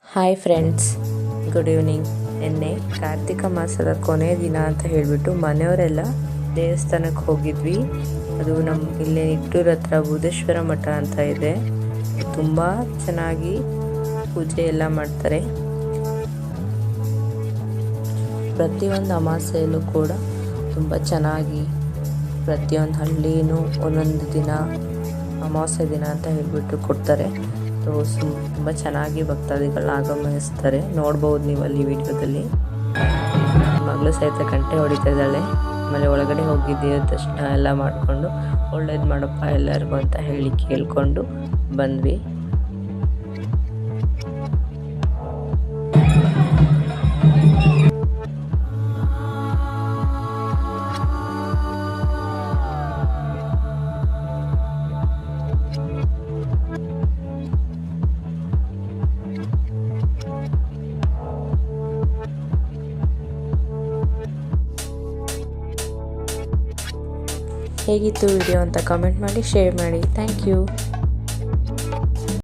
Hi friends, good evening. ನಿನ್ನೆ ಕಾರ್ತಿಕ ಮಾಸದ ಕೊನೆಯ ದಿನ ಅಂತ ಹೇಳಿಬಿಟ್ಟು ಮನೆಯವರೆಲ್ಲ ದೇವಸ್ಥಾನಕ್ಕೆ ಹೋಗಿದ್ವಿ. ಅದು ನಮ್ಮ ಇಲ್ಲೇ ನಿಟ್ಟೂರ ಹತ್ರ ಬುಧೇಶ್ವರ ಮಠ ಅಂತ ಇದೆ. ತುಂಬ ಚೆನ್ನಾಗಿ ಪೂಜೆ ಎಲ್ಲ ಮಾಡ್ತಾರೆ. ಪ್ರತಿಯೊಂದು ಅಮಾವಾಸ್ಯೆಯಲ್ಲೂ ಕೂಡ ತುಂಬ ಚೆನ್ನಾಗಿ ಪ್ರತಿಯೊಂದು ಹಳ್ಳಿನೂ ಒಂದೊಂದು ದಿನ ಅಮಾವಾಸ್ಯೆ ದಿನ ಅಂತ ಹೇಳಿಬಿಟ್ಟು ಕೊಡ್ತಾರೆ. ತುಂಬ ಚೆನ್ನಾಗಿ ಭಕ್ತಾದಿಗಳನ್ನ ಆಗಮನಿಸ್ತಾರೆ. ನೋಡ್ಬೋದು ನೀವು ಅಲ್ಲಿ ವಿಡಿಯೋದಲ್ಲಿ. ಮಗಳು ಸಹಿತ ಗಂಟೆ ಹೊಡಿತಾ ಇದ್ದಾಳೆ. ಆಮೇಲೆ ಒಳಗಡೆ ಹೋಗಿ ದೇವ್ರ ದರ್ಶನ ಎಲ್ಲ ಮಾಡಿಕೊಂಡು ಒಳ್ಳೇದು ಮಾಡಪ್ಪ ಎಲ್ಲರಿಗೂ ಅಂತ ಹೇಳಿ ಕೇಳಿಕೊಂಡು ಬಂದ್ವಿ. ಹೇಗಿತ್ತು ವಿಡಿಯೋ ಅಂತ ಕಮೆಂಟ್ ಮಾಡಿ, ಶೇರ್ ಮಾಡಿ. Thank you.